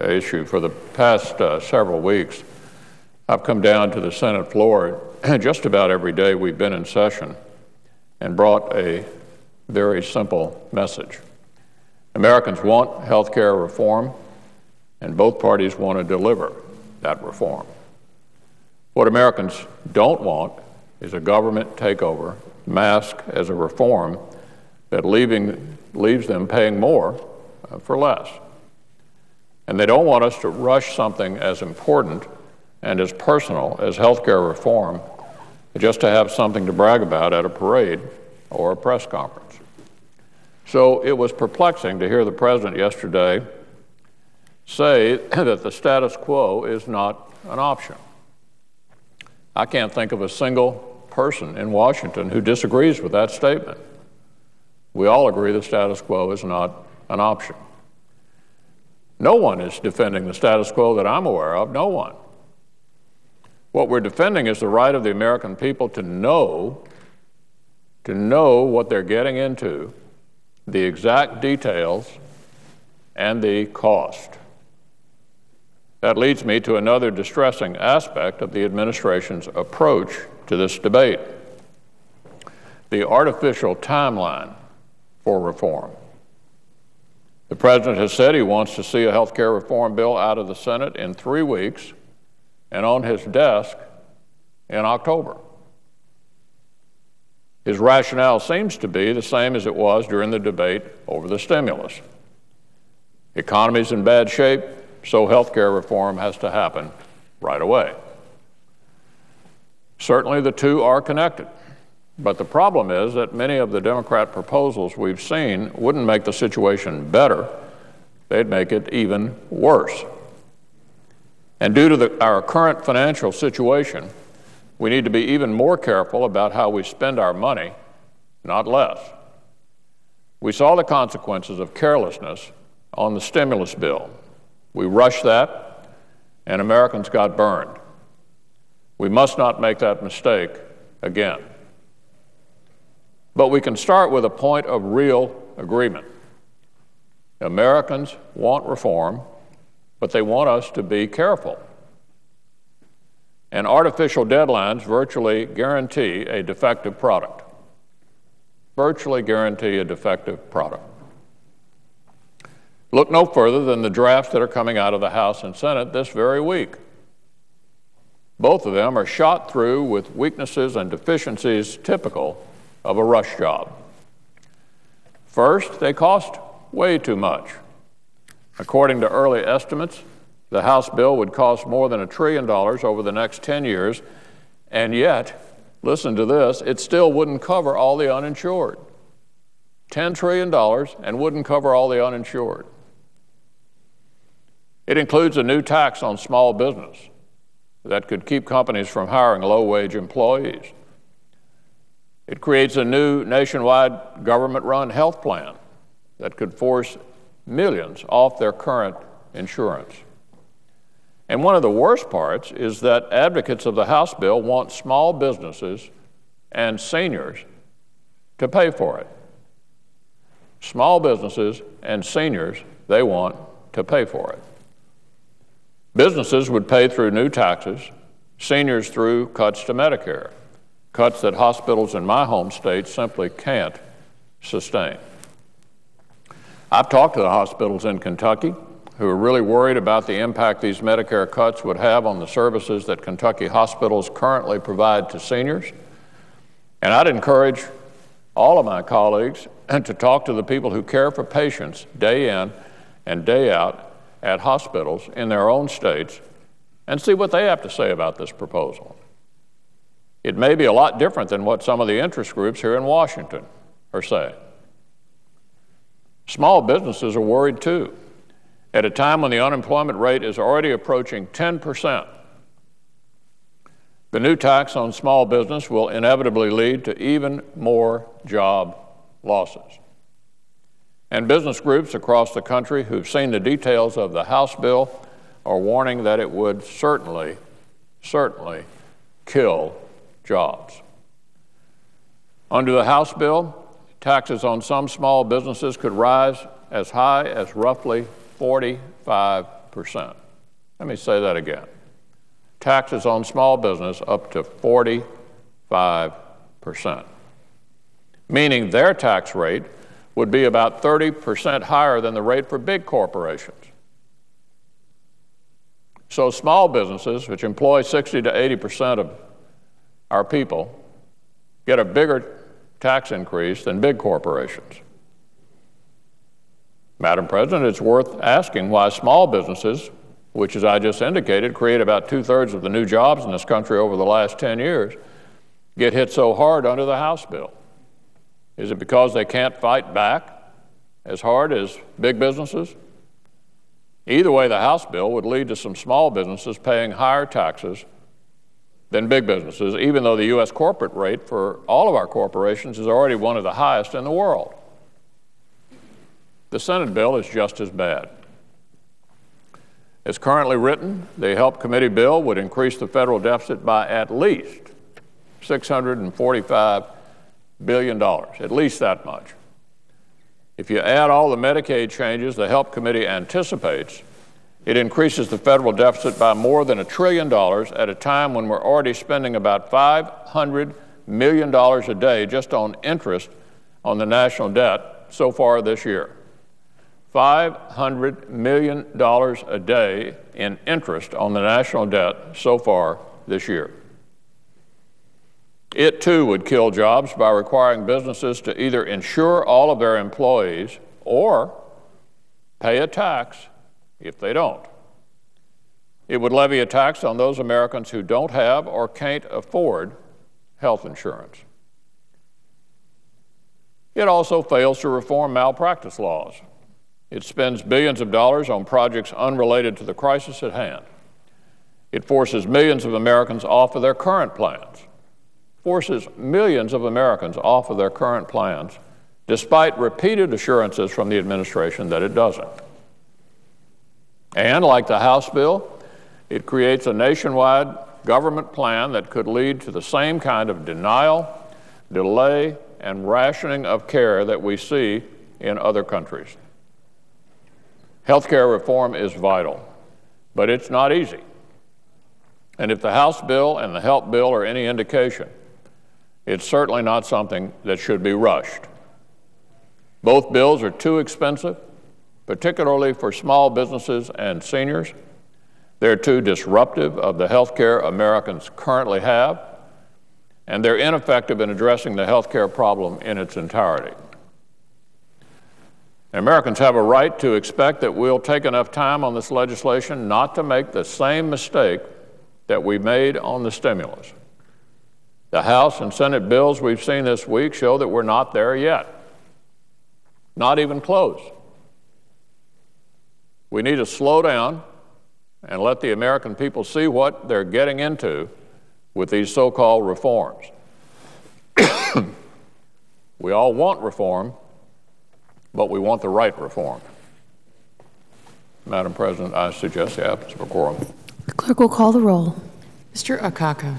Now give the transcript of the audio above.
issue. For the past several weeks, I've come down to the Senate floor just about every day we've been in session and brought a very simple message. Americans want health care reform, and both parties want to deliver that reform. What Americans don't want is a government takeover masked as a reform that leaves them paying more for less. And they don't want us to rush something as important and as personal as health care reform just to have something to brag about at a parade or a press conference. So it was perplexing to hear the President yesterday say that the status quo is not an option. I can't think of a single person in Washington who disagrees with that statement. We all agree the status quo is not an option. No one is defending the status quo that I'm aware of, no one. What we're defending is the right of the American people to know what they're getting into, the exact details, and the cost. That leads me to another distressing aspect of the administration's approach to this debate: the artificial timeline for reform. The President has said he wants to see a health care reform bill out of the Senate in 3 weeks and on his desk in October. His rationale seems to be the same as it was during the debate over the stimulus. The economy's in bad shape, so health care reform has to happen right away. Certainly the two are connected, but the problem is that many of the Democrat proposals we've seen wouldn't make the situation better, they'd make it even worse. And due to our current financial situation, we need to be even more careful about how we spend our money, not less. We saw the consequences of carelessness on the stimulus bill. We rushed that, and Americans got burned. We must not make that mistake again. But we can start with a point of real agreement. Americans want reform, but they want us to be careful. And artificial deadlines virtually guarantee a defective product. Virtually guarantee a defective product. Look no further than the drafts that are coming out of the House and Senate this very week. Both of them are shot through with weaknesses and deficiencies typical of a rush job. First, they cost way too much. According to early estimates, the House bill would cost more than $1 trillion over the next 10 years, and yet, listen to this, it still wouldn't cover all the uninsured. $10 trillion and wouldn't cover all the uninsured. It includes a new tax on small business that could keep companies from hiring low-wage employees. It creates a new nationwide government-run health plan that could force millions off their current insurance. And one of the worst parts is that advocates of the House bill want small businesses and seniors to pay for it. Small businesses and seniors, they want to pay for it. Businesses would pay through new taxes, seniors through cuts to Medicare, cuts that hospitals in my home state simply can't sustain. I've talked to the hospitals in Kentucky who are really worried about the impact these Medicare cuts would have on the services that Kentucky hospitals currently provide to seniors. And I'd encourage all of my colleagues to talk to the people who care for patients day in and day out at hospitals in their own states and see what they have to say about this proposal. It may be a lot different than what some of the interest groups here in Washington are saying. Small businesses are worried too. At a time when the unemployment rate is already approaching 10%, the new tax on small business will inevitably lead to even more job losses. And business groups across the country who've seen the details of the House bill are warning that it would certainly kill jobs. Under the House bill, taxes on some small businesses could rise as high as roughly 45%. Let me say that again. Taxes on small business up to 45%, meaning their tax rate would be about 30% higher than the rate for big corporations. So small businesses, which employ 60 to 80% of our people, get a bigger tax increase than big corporations. Madam President, it's worth asking why small businesses, which, as I just indicated, create about 2/3 of the new jobs in this country over the last 10 years, get hit so hard under the House bill. Is it because they can't fight back as hard as big businesses? Either way, the House bill would lead to some small businesses paying higher taxes than big businesses, even though the U.S. corporate rate for all of our corporations is already one of the highest in the world. The Senate bill is just as bad. As currently written, the Help Committee bill would increase the federal deficit by at least $645 billion, at least that much. If you add all the Medicaid changes the Help Committee anticipates, it increases the federal deficit by more than $1 trillion at a time when we're already spending about $500 million a day just on interest on the national debt so far this year. $500 million a day in interest on the national debt so far this year. It, too, would kill jobs by requiring businesses to either insure all of their employees or pay a tax if they don't. It would levy a tax on those Americans who don't have or can't afford health insurance. It also fails to reform malpractice laws. It spends billions of dollars on projects unrelated to the crisis at hand. It forces millions of Americans off of their current plans. Forces millions of Americans off of their current plans, despite repeated assurances from the administration that it doesn't. And like the House bill, it creates a nationwide government plan that could lead to the same kind of denial, delay, and rationing of care that we see in other countries. Healthcare reform is vital, but it's not easy. And if the House bill and the Help bill are any indication, it's certainly not something that should be rushed. Both bills are too expensive, particularly for small businesses and seniors. They're too disruptive of the health care Americans currently have, and they're ineffective in addressing the health care problem in its entirety. Americans have a right to expect that we'll take enough time on this legislation not to make the same mistake that we made on the stimulus. The House and Senate bills we've seen this week show that we're not there yet. Not even close. We need to slow down and let the American people see what they're getting into with these so-called reforms. We all want reform, but we want the right reform. Madam President, I suggest the absence of a quorum. The clerk will call the roll. Mr. Akaka.